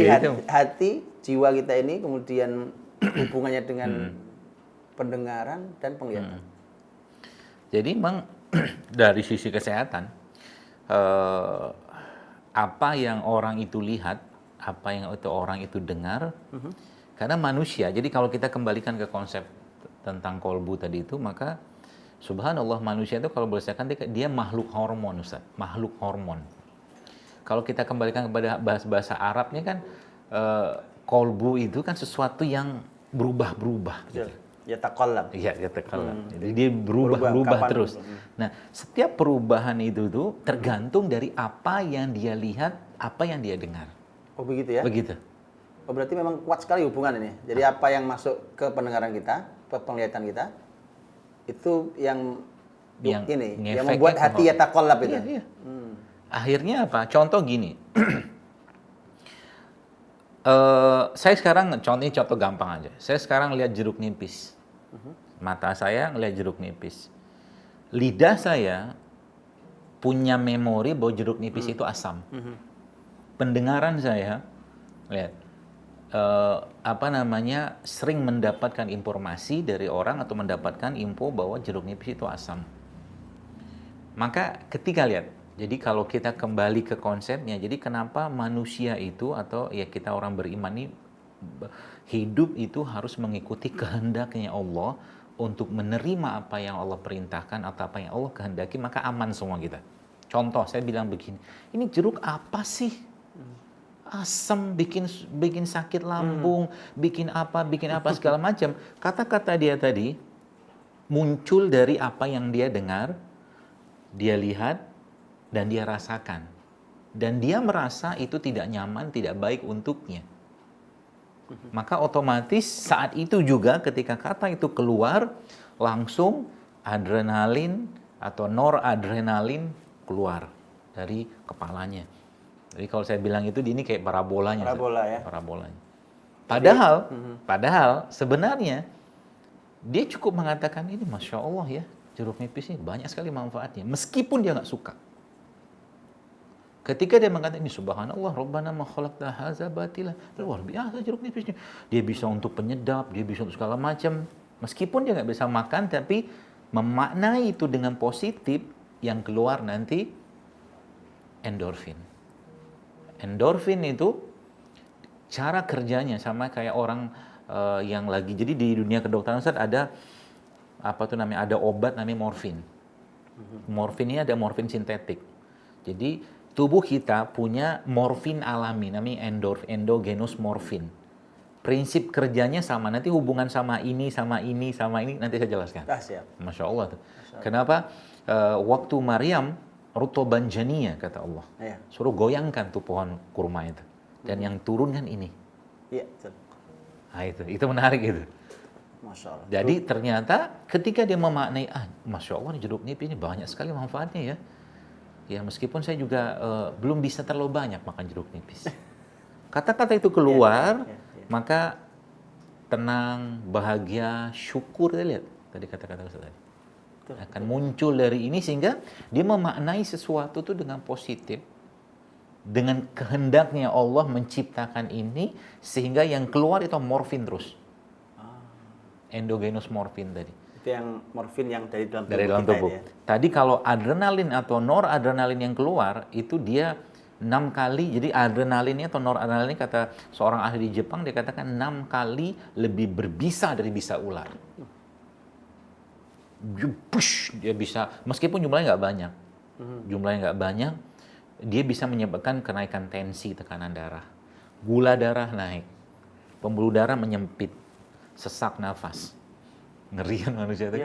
Jadi Ya, itu. hati, jiwa kita ini kemudian hubungannya dengan pendengaran dan penglihatan. Jadi memang dari sisi kesehatan, apa yang orang itu lihat, apa yang itu orang itu dengar, karena manusia. Jadi kalau kita kembalikan ke konsep tentang kolbu tadi itu, maka subhanallah manusia itu kalau berdasarkan dia makhluk hormon, Ustaz. Makhluk hormon. Kalau kita kembalikan kepada bahasa Arabnya kan, kolbu itu kan sesuatu yang berubah-berubah. Gitu. Ya taqallab. Iya, katakanlah. Jadi dia berubah terus. Nah, setiap perubahan itu tuh tergantung dari apa yang dia lihat, apa yang dia dengar. Oh begitu ya? Begitu. Oh berarti memang kuat sekali hubungan ini. Jadi apa yang masuk ke pendengaran kita, ke penglihatan kita, itu yang membuat hati ya taqallab itu. Iya. Akhirnya apa? Contoh gini. Saya sekarang contoh gampang aja. Saya sekarang lihat jeruk nipis. Mata saya ngelihat jeruk nipis. Lidah saya punya memori bahwa jeruk nipis itu asam. Pendengaran saya lihat sering mendapatkan informasi dari orang atau mendapatkan info bahwa jeruk nipis itu asam. Maka ketika lihat, jadi kalau kita kembali ke konsepnya, jadi kenapa manusia itu atau ya kita orang beriman ini hidup itu harus mengikuti kehendaknya Allah untuk menerima apa yang Allah perintahkan atau apa yang Allah kehendaki, maka aman semua kita. Contoh, saya bilang begini, ini jeruk apa sih? Asam, bikin sakit lambung, bikin apa segala macam. Kata-kata dia tadi muncul dari apa yang dia dengar, dia lihat, dan dia rasakan. Dan dia merasa itu tidak nyaman, tidak baik untuknya. Maka otomatis saat itu juga ketika kata itu keluar, langsung adrenalin atau noradrenalin keluar dari kepalanya. Jadi kalau saya bilang itu ini kayak parabolanya. Parabolanya. Padahal sebenarnya dia cukup mengatakan ini Masya Allah ya, jeruk nipis ini banyak sekali manfaatnya. Meskipun dia nggak suka. Ketika dia mengatakan ini subhanallah rabbana ma khalaqta hadza batila, luar biasa jeruk nipisnya. Dia bisa untuk penyedap, dia bisa untuk segala macam. Meskipun dia nggak bisa makan, tapi memaknai itu dengan positif, yang keluar nanti endorfin. Endorfin itu cara kerjanya sama kayak orang yang lagi, jadi di dunia kedokteran Ustaz ada ada obat namanya morfin. Morfin ini ada morfin sintetik. Jadi tubuh kita punya morfin alami, namanya endogenous morfin. Prinsip kerjanya sama, nanti hubungan sama ini, nanti saya jelaskan. Siap. Masya Allah tuh. Kenapa? Waktu Maryam, rutoban janiyah, kata Allah. Iya. Suruh goyangkan tuh pohon kurma itu. Dan yang turun kan ini. Iya, betul. Nah itu menarik itu. Masya Allah. Jadi ternyata ketika dia memaknai, Masya Allah jeruk nipis ini banyak sekali manfaatnya ya. Ya meskipun saya juga belum bisa terlalu banyak makan jeruk nipis. Kata-kata itu keluar, maka tenang, bahagia, syukur, lihat tadi kata-kata Ustaz tadi. Akan muncul dari ini sehingga dia memaknai sesuatu itu dengan positif. Dengan kehendaknya Allah menciptakan ini sehingga yang keluar itu morfin terus. Endogenous morfin tadi. Itu yang morfin yang dari dalam tubuh. Ya. Tadi kalau adrenalin atau noradrenalin yang keluar itu dia 6 kali, jadi adrenalinnya atau noradrenalin kata seorang ahli di Jepang dia katakan 6 kali lebih berbisa dari bisa ular. Dia bisa, meskipun jumlahnya nggak banyak, dia bisa menyebabkan kenaikan tensi, tekanan darah, gula darah naik, pembuluh darah menyempit, sesak nafas. Ngeri kan manusia itu?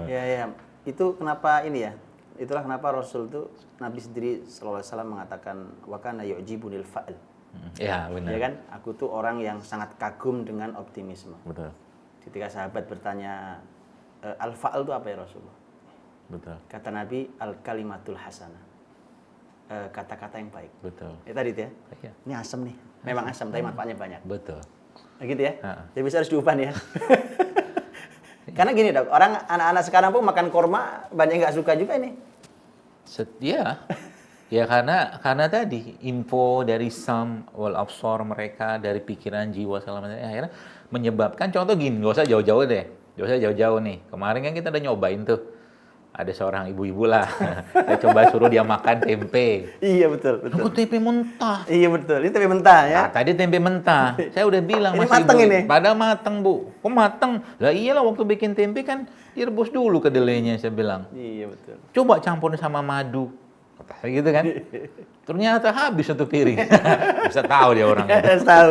Iya. Itu kenapa ini ya? Itulah kenapa Rasul itu Nabi sendiri sallallahu alaihi wasallam mengatakan wa kana yu'jibunil fa'l. Ya, benar. Ya kan? Aku tuh orang yang sangat kagum dengan optimisme. Betul. Ketika sahabat bertanya al-fa'l itu apa ya Rasulullah? Betul. Kata Nabi al-kalimatul hasanah. Kata-kata yang baik. Betul. Tadi itu ya? Iya. Ini asam nih. Memang asam, tapi manfaatnya banyak. Betul. Gitu ya? Jadi bisa harus diubah ya. Karena gini dok, anak-anak sekarang pun makan korma banyak yang nggak suka juga ini. Ya Ya karena tadi info dari sam wal absar mereka, dari pikiran jiwa segala macam akhirnya menyebabkan, contoh gini, nggak usah jauh-jauh deh. Nggak usah jauh-jauh nih. Kemarin kan kita udah nyobain tuh. Ada seorang ibu-ibu lah. Saya coba suruh dia makan tempe. Iya betul, betul. Kok tempe mentah? Iya betul. Ini tempe mentah ya. Nah, tadi tempe mentah. Saya udah bilang Ini Mas mateng Ibu, ini. pada mateng Bu. Kok mateng? Lah iyalah waktu bikin tempe kan direbus dulu kedelainya, saya bilang. Iya betul. Coba campurin sama madu. Kata gitu kan. Ternyata habis satu piring. Bisa tahu dia orang itu. tahu.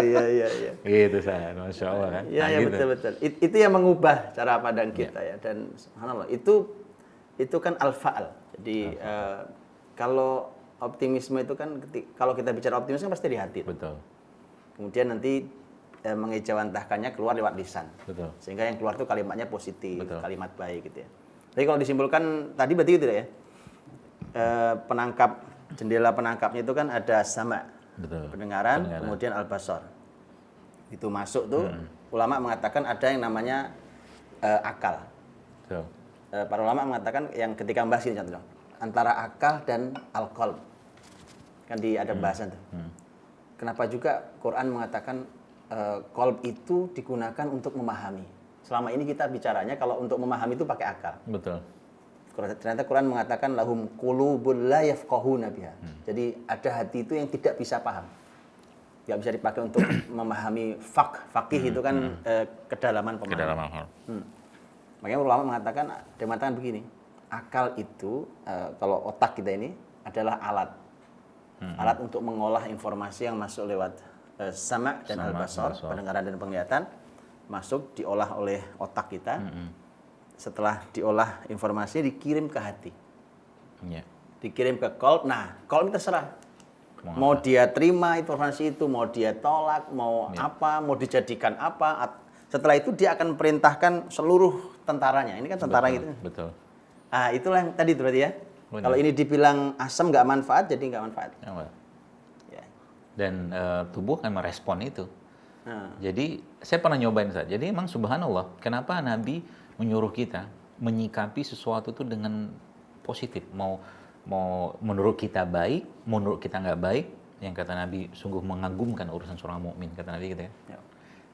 Iya. Gitu saya, Masya Allah kan. Iya, Nah, ya, gitu. betul. Itu yang mengubah cara pandang kita ya. Dan subhanallah, itu kan al-fa'al. Jadi kalau optimisme itu kan, kalau kita bicara optimisme kan pasti di hati. Betul. Kemudian nanti mengejawantahkannya keluar lewat lisan. Betul. Sehingga yang keluar itu kalimatnya positif, Betul. kalimat baik gitu ya. Jadi kalau disimpulkan tadi berarti itu ya. Jendela penangkapnya itu kan ada sama, Betul. pendengaran, kemudian al-basar. Itu masuk tuh, ulama mengatakan ada yang namanya akal. Betul. Para ulama mengatakan yang ketika membahas ini contoh, antara akal dan al-qalb. Kan ada bahasan tuh. Kenapa juga Quran mengatakan qalb itu digunakan untuk memahami. Selama ini kita bicaranya kalau untuk memahami itu pakai akal. Betul. Ternyata Quran mengatakan lahum qulubun la yafqahuna biha. Jadi ada hati itu yang tidak bisa paham. Nggak bisa dipakai untuk memahami faqih itu kan kedalaman pemahaman. Kedalaman hal. Makanya ulama mengatakan begini, akal itu kalau otak kita ini adalah alat. Alat untuk mengolah informasi yang masuk lewat sama dan al-basar, pendengaran dan penglihatan, masuk diolah oleh otak kita. Setelah diolah informasinya dikirim ke hati. Ya. Dikirim ke qalb. Nah, qalb terserah. Mau dia terima informasi itu, mau dia tolak, mau apa, mau dijadikan apa. Setelah itu dia akan perintahkan seluruh tentaranya. Ini kan tentara gitu. Betul. Ah, itulah yang tadi berarti ya. Benar. Kalau ini dibilang asam nggak manfaat, jadi nggak manfaat. Ya. Dan tubuh akan merespon itu. Jadi saya pernah nyobain Ustaz. Jadi emang subhanallah, kenapa Nabi menyuruh kita menyikapi sesuatu itu dengan positif. Mau menurut kita baik, menurut kita nggak baik, yang kata Nabi sungguh mengagumkan urusan seorang mukmin, kata Nabi gitu ya.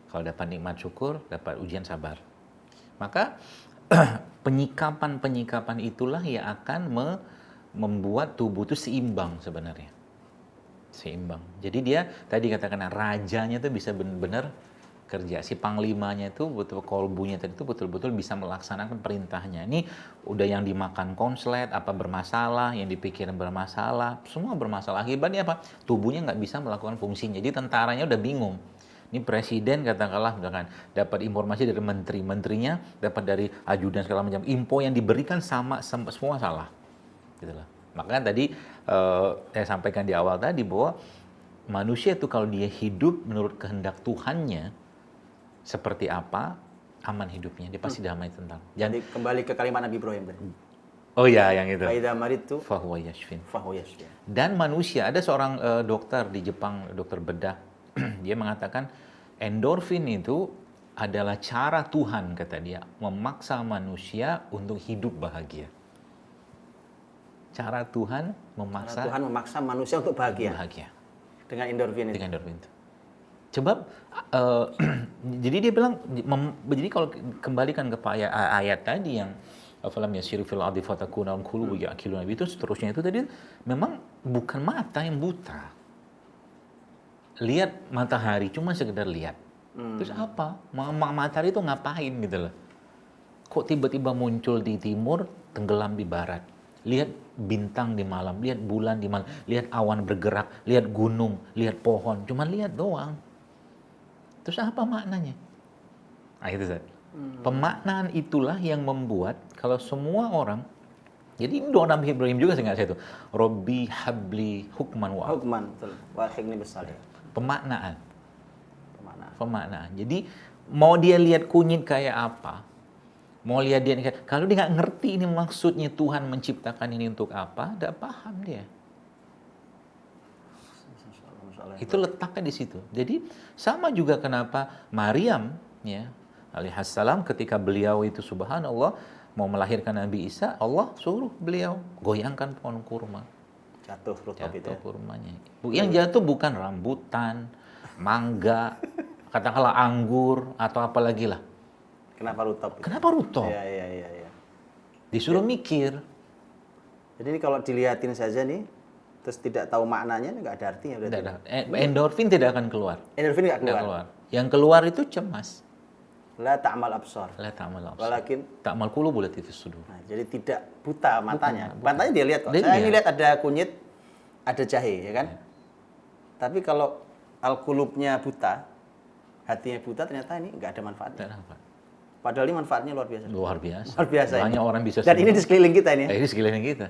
Kalau dapat nikmat syukur, dapat ujian sabar. Maka penyikapan itulah yang akan membuat tubuh itu seimbang sebenarnya. Seimbang. Jadi dia tadi katakan rajanya itu bisa benar-benar kerja. Si panglimanya itu betul kolbunya tadi itu betul-betul bisa melaksanakan perintahnya. Ini udah yang dimakan konslet, apa bermasalah, yang dipikirin bermasalah, semua bermasalah. Akibatnya apa? Tubuhnya nggak bisa melakukan fungsinya. Jadi tentaranya udah bingung. Ini presiden katakanlah misalkan dapat informasi dari menterinya, dapat dari ajudan segala macam. Info yang diberikan semua salah. Gitulah. Makanya tadi saya sampaikan di awal tadi bahwa manusia itu kalau dia hidup menurut kehendak Tuhannya, seperti apa aman hidupnya, dia pasti damai tentang. Jadi kembali ke kalimat Nabi Ibrahim tadi. Oh ya, yang itu. Faida maritu Fahuwa yashfin. Dan manusia, ada seorang dokter di Jepang, dokter bedah, dia mengatakan endorfin itu adalah cara Tuhan, kata dia, memaksa manusia untuk hidup bahagia. Cara Tuhan memaksa manusia untuk bahagia. Dengan endorfin itu. Dengan endorfin itu. Sebab jadi dia bilang, jadi kalau kembalikan ke ayat tadi yang afalam yasiru fil ardi fatakuna qulubu ya'qiluna itu seterusnya itu tadi memang bukan mata yang buta. Lihat matahari cuma sekedar lihat. Terus apa? Matahari itu ngapain gitu loh. Kok tiba-tiba muncul di timur, tenggelam di barat. Lihat bintang di malam, lihat bulan di malam, lihat awan bergerak, lihat gunung, lihat pohon, cuma lihat doang. Terus apa maknanya? Nah itu Zat. Pemaknaan itulah yang membuat kalau semua orang, jadi doa Nabi Ibrahim juga saya itu, Robbi habli hukman wa akhirni besar. Pemaknaan. Jadi mau dia lihat kunyit kayak apa, mau lihat dia kalau dia nggak ngerti ini maksudnya Tuhan menciptakan ini untuk apa, nggak paham dia. Itu letaknya di situ. Jadi sama juga kenapa Maryam ya alaihissalam ketika beliau itu subhanallah mau melahirkan Nabi Isa, Allah suruh beliau goyangkan pohon kurma. Jatuh rutop itu. Jatuh kurmanya. Yang jatuh bukan rambutan, mangga, katakanlah anggur atau apa lagi lah. Kenapa rutop? Kenapa rutop? Iya. Disuruh mikir. Jadi ini kalau dilihatin saja nih, terus tidak tahu maknanya, nggak ada artinya berarti. Tidak ada. Endorfin tidak akan keluar. Endorfin nggak Tidak keluar. keluar. Yang keluar itu cemas. La ta'mal absar. La ta'mal absar. Walakin ta'mal qulubul lati fis sudur. Nah, jadi tidak buta matanya. Bukan. Matanya dia lihat kok. Dia Saya ini lihat. lihat ada kunyit, ada jahe, ya kan? Tapi kalau al-qulubnya buta, hatinya buta, ternyata ini nggak ada manfaatnya. Tidak apa. Padahal ini manfaatnya luar biasa. Luar biasa. Luar biasa. Banyak orang bisa Dan ini di sekeliling kita ini. Ini sekeliling kita.